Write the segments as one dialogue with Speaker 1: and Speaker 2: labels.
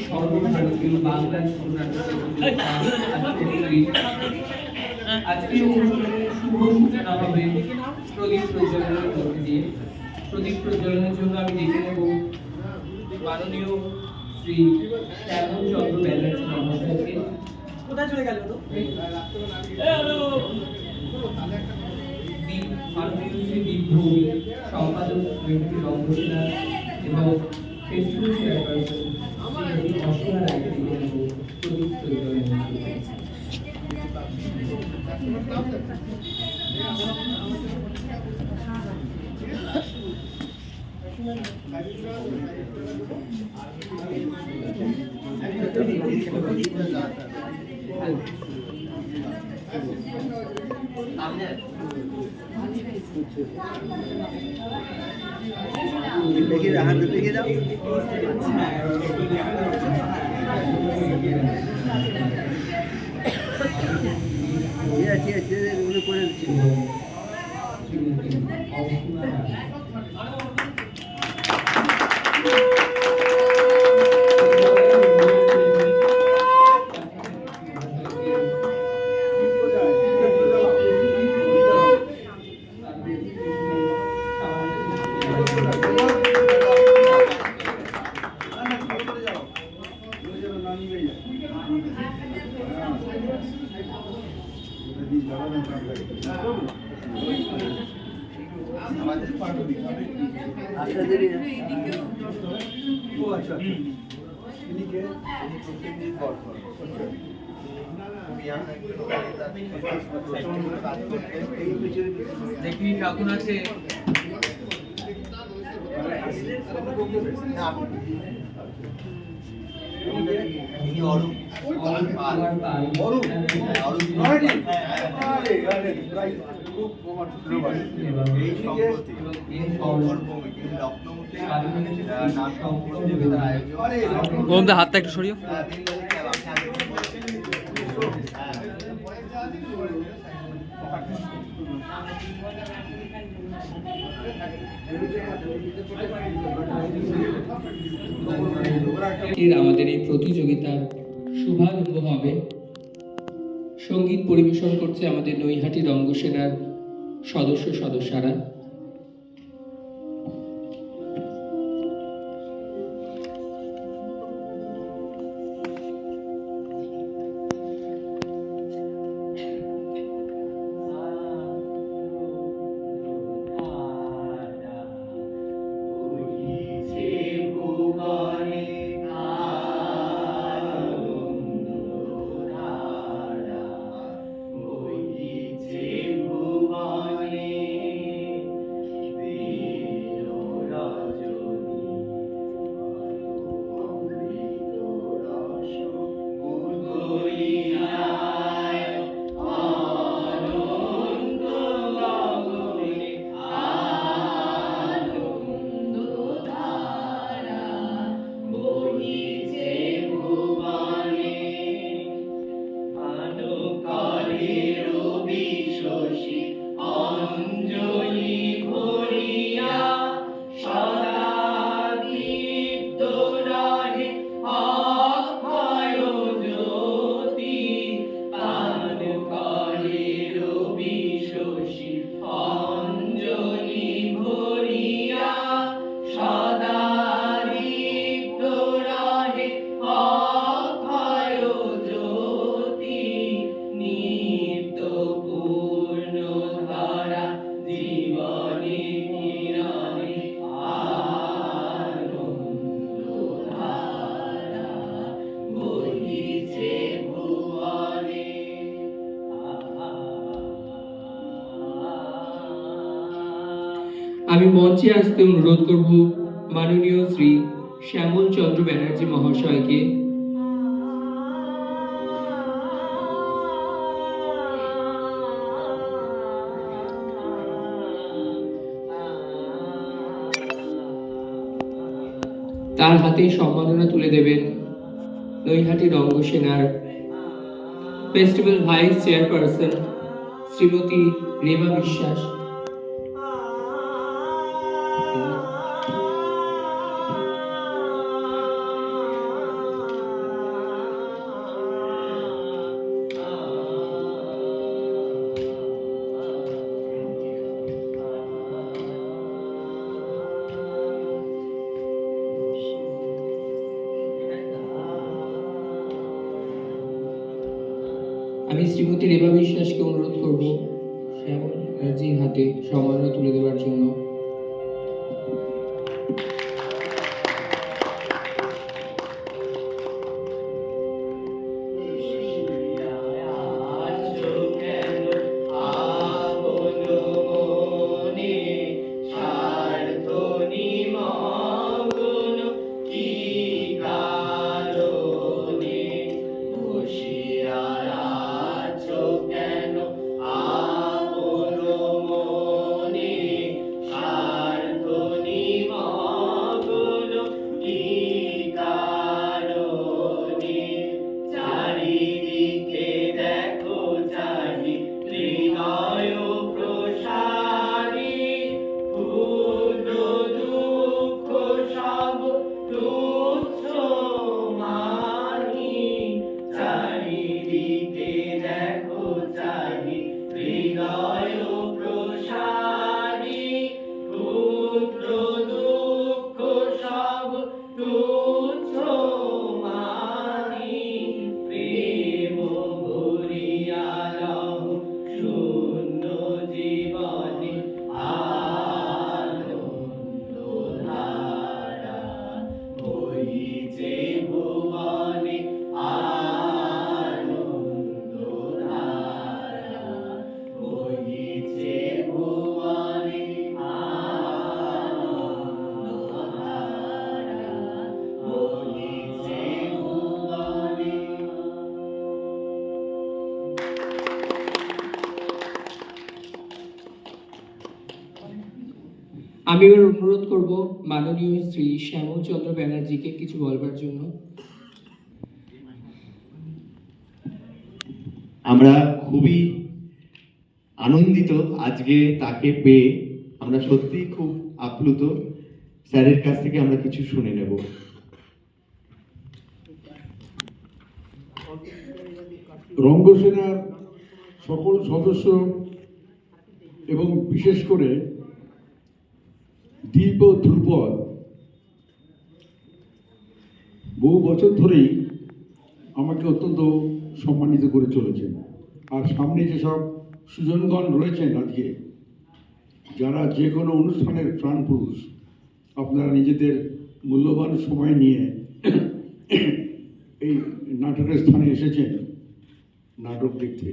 Speaker 1: সর্বভারতীয় বাংলা আজকে শুভ সূচনা হবে প্রদীপ প্রজ্বলনের মধ্যে দিয়ে। প্রদীপ প্রজ্বলনের জন্য আমি ডেকে নেব মাননীয় শ্রী শ্যামল চন্দ্র ব্যানার্জি মহাশয়কে।
Speaker 2: কোথায় চলে গেল?
Speaker 1: মাননীয় শ্রী দীপভূমি সম্পাদক রঙ্গসেনা এবং ফেস্টিভ্যাল চেয়ারপারসন শ্রীমতী অসীমা রায়কে ডেকে নেব প্রদীপ প্রজ্বলনের মধ্যে দিয়ে।
Speaker 3: দেখে হাত দেখে দাও। ঠিক আছে করে দিচ্ছি।
Speaker 1: দেখি ঠাকুর আছে
Speaker 2: হাতটা একটু সরিয়ে।
Speaker 1: আমাদের এই প্রতিযোগিতার শুভারম্ভ হবে। সঙ্গীত পরিবেশন করছে আমাদের নৈহাটি রঙ্গসেনার সদস্যরা। আমি মঞ্চে আসতে অনুরোধ করব মাননীয় শ্রী শ্যামল চন্দ্র ব্যানার্জি মহাশয়কে। তার হাতে সম্মাননা তুলে দেবেন নৈহাটি রঙ্গসেনার festival vice chairperson Shrimati Reba Biswas, আমি শ্রীমতী রেবা বিশ্বাসকে অনুরোধ করব শ্যামল ব্যানার্জির হাতে সম্মাননা তুলে দেওয়ার জন্য। আমি এবার অনুরোধ করব মাননীয় শ্রী শ্যামল চন্দ্র ব্যানার্জিকে কিছু বলবার জন্য।
Speaker 4: আমরা খুবই আনন্দিত আজকে তাকে পেয়ে, আমরা সত্যি খুব আপ্লুত। স্যারের কাছ থেকে আমরা কিছু শুনে নেব।
Speaker 5: রঙ্গসেনার সকল সদস্য এবং বিশেষ করে দীপ ও ধ্রুপদ বহু বছর ধরেই আমাকে অত্যন্ত সম্মানিত করে চলেছেন। আর সামনে যেসব সুজনগণ রয়েছেন আজকে, যারা যে কোনো অনুষ্ঠানের প্রাণপুরুষ, আপনারা নিজেদের মূল্যবান সময় নিয়ে এই নাটকের স্থানে এসেছেন নাটক দেখতে।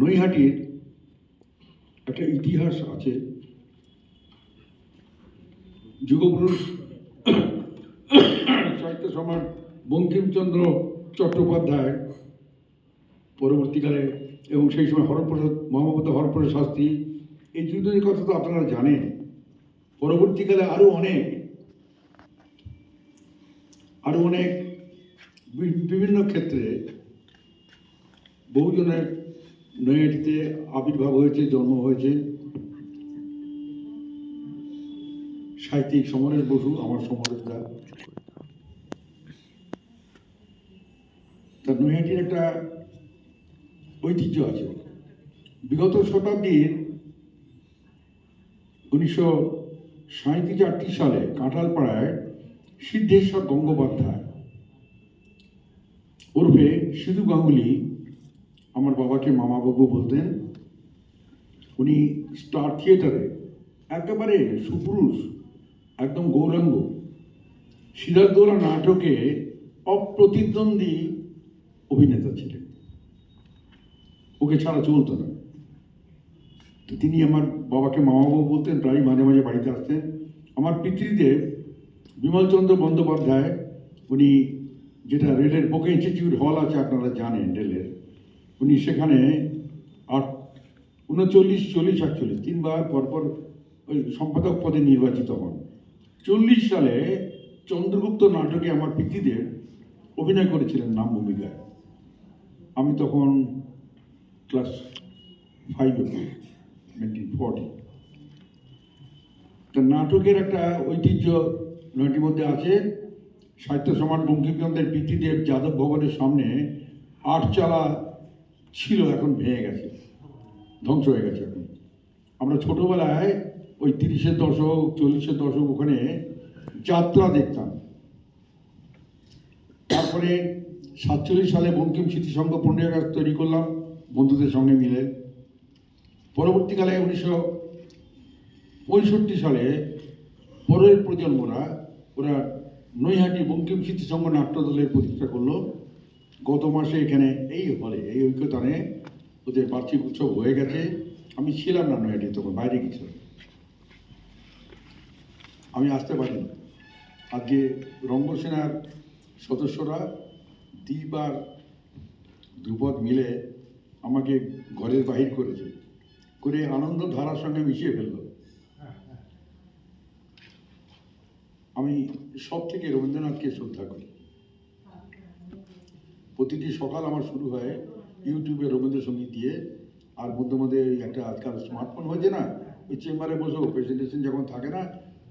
Speaker 5: নৈহাটির একটা ইতিহাস আছে। যুগপুরুষ সাহিত্য সম্রাট বঙ্কিমচন্দ্র চট্টোপাধ্যায় পরবর্তীকালে, এবং সেই সময় মহামতি হরপ্রসাদ শাস্ত্রী, এই দুজনের কথা তো আপনারা জানেন। পরবর্তীকালে আরো অনেক বিভিন্ন ক্ষেত্রে বহুজনের নৈহাটিতে আবির্ভাব হয়েছে, জন্ম হয়েছে। সাহিত্যিক সমরেশ বসু, আমার সমরেশদা। তার নৈহাটির একটা ঐতিহ্য আছে। বিগত শতাব্দীর 1937-38 সালে কাঁঠালপাড়ায় সিদ্ধেশ্বর গঙ্গোপাধ্যায় ওরফে সিধু গাঙ্গুলি, আমার বাবাকে মামাবাবু বলতেন, উনি স্টার থিয়েটারে একেবারে সুপুরুষ, একদম গৌরাঙ্গ, সিরাজদৌল্লা নাটকে অপ্রতিদ্বন্দ্বী অভিনেতা ছিলেন। ওকে ছাড়া চলতো না। তো তিনি আমার বাবাকে মামাবাবু বলতেন, প্রায় মাঝে মাঝে বাড়িতে আসতেন। আমার পিতৃদেব বিমলচন্দ্র বন্দ্যোপাধ্যায়, উনি যেটা রেলের বোকে ইনস্টিটিউট হল আছে আপনারা জানেন রেলের, উনি সেখানে 39, 40, 41 তিনবার পরপর ওই সম্পাদক পদে নির্বাচিত হন। 40 সালে চন্দ্রগুপ্ত নাটকে আমার পিতৃদেব অভিনয় করেছিলেন নাম ভূমিকায়। আমি তখন ক্লাস 5 1940। তা নাটকের একটা ঐতিহ্য নয়টির মধ্যে আছে। সাহিত্য সম্রাট বঙ্কিমচন্দ্রের পিতৃদেব যাদব ভবনের সামনে আটচালা ছিল, এখন ভেঙে গেছে, ধ্বংস হয়ে গেছে। এখন আমরা ছোটবেলায় ওই 30-এর দশক 40-এর দশক ওখানে যাত্রা দেখতাম। তারপরে 47 সালে বঙ্কিম স্মৃতিসংঘ 15 আগস্ট তৈরি করলাম বন্ধুদের সঙ্গে মিলে। পরবর্তীকালে 1965 সালে পরের প্রজন্মরা ওরা নৈহাটি বঙ্কিম স্মৃতিসংঘ নাট্যদলের প্রতিষ্ঠা করলো। গত মাসে এখানে এই হলে এই ঐক্যতানে ওদের বার্ষিক উৎসব হয়ে গেছে। আমি ছিলাম না নৈহাটি, তখন বাইরে গেছিলাম, আমি আসতে পারিনি। আজকে রঙ্গসেনার সদস্যরা দীপ আর ধ্রুপদ মিলে আমাকে ঘরের বাহির করেছে, করে আনন্দ ধারার সঙ্গে মিশিয়ে ফেললো। আমি সব থেকে রবীন্দ্রনাথকে শ্রদ্ধা করি। প্রতিটি সকাল আমার শুরু হয় ইউটিউবে রবীন্দ্রসঙ্গীত দিয়ে, আর মধ্যে মধ্যে ওই একটা আজকাল স্মার্টফোন হয়েছে না, ওই চেম্বারে বসেও প্রেজেন্টেশন যখন থাকে না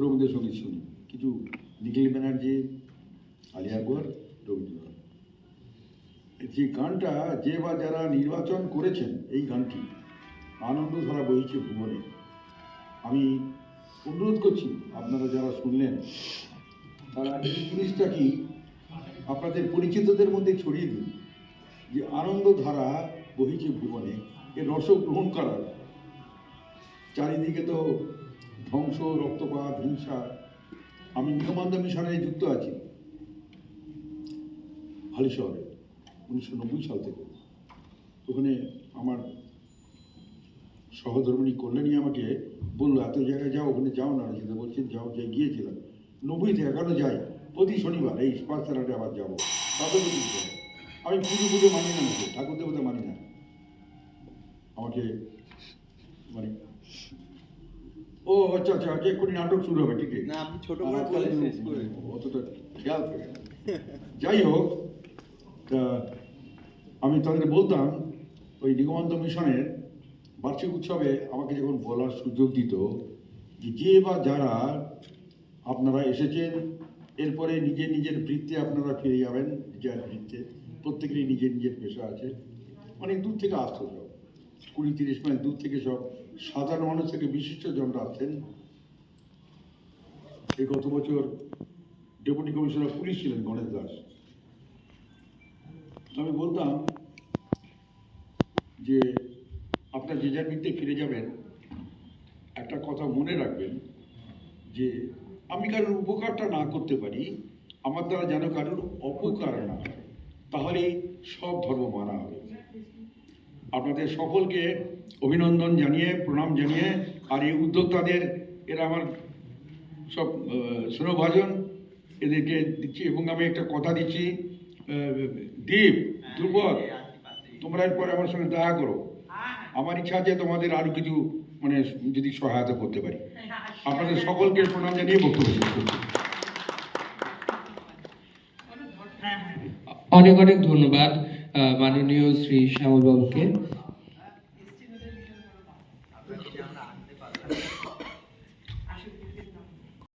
Speaker 5: রবীন্দ্রসঙ্গীত শুনি। কিছু নিখিল ব্যানার্জি, আলিয়া আকবর, রবীন্দ্রনাথ। যে গানটা যে বা যারা নির্বাচন করেছেন এই গানটি আনন্দধারা বইছে ভুবনে, আমি অনুরোধ করছি আপনারা যারা শুনলেন তারা এই জিনিসটা কি আপনাদের পরিচিতদের মধ্যে ছড়িয়ে দিন, যে আনন্দধারা বহিছে ভুবনে এর রস গ্রহণ করার। চারিদিকে তো ধ্বংস, রক্তপাত, হিংসা। আমি নিগমানন্দ মিশনে যুক্ত আছি হালি শহরে 1990 সাল থেকে। ওখানে আমার সহধর্মিণী কল্যাণী আমাকে বললো এত জায়গায় যাও, ওখানে যাও না, যেতে বলছেন যাও, যাই গিয়েছিলাম 90 থেকে এখনো যাই প্রতি শনিবার, এই 5-4 আবার যাবো। তাদের আমি পুজো মানি না, মুখে ঠাকুর দেবতা মানি না, আমাকে মানে ও আচ্ছা আচ্ছা আচ্ছা এক্ষুনি নাটক শুরু হবে, ঠিক আছে
Speaker 3: না আপনি ছোট করে বলে শেষ করে
Speaker 5: অতটা খেয়াল থাকে না। যাই হোক, তা আমি তাদের বলতাম ওই নিগমানন্দ মিশনের বার্ষিক উৎসবে আমাকে যখন বলার সুযোগ দিত যে বা যারা আপনারা এসেছেন এরপরে নিজের নিজের বৃত্তে আপনারা ফিরে যাবেন, নিজের বৃত্তে, প্রত্যেকেরই নিজের নিজের পেশা আছে। অনেক দূর থেকে আসতো সব, 20-30 মাইল দূর থেকে সব সাধারণ মানুষ থেকে বিশিষ্ট জনরা আসতেন। এই গত বছর ডেপুটি কমিশনার পুলিশ ছিলেন গণেশ দাস। আমি বলতাম যে আপনার যে যার বৃত্তে ফিরে যাবেন, একটা কথা মনে রাখবেন যে আমি কারোর উপকারটা না করতে পারি, আমার দ্বারা যেন কারোর অপকার না হয়, তাহলেই সব ধর্ম মানা হবে। আপনাদের সকলকে অভিনন্দন জানিয়ে, প্রণাম জানিয়ে, আর এই উদ্যোক্তাদের, এরা আমার সব স্নেহভাজন, এদেরকে দিচ্ছি। এবং আমি একটা কথা দিচ্ছি, দীপ, ধ্রুপদ, তোমরা এরপরে আমার সঙ্গে দেখা করো। আমার ইচ্ছা আছে তোমাদের আরো কিছু মানে যদি সহায়তা করতে পারি। আপনাদের সকলকে প্রণাম জানিয়ে বক্তব্য শেষ করছি।
Speaker 1: অনেক অনেক ধন্যবাদ মাননীয় শ্রী শ্যামল বাবুকে।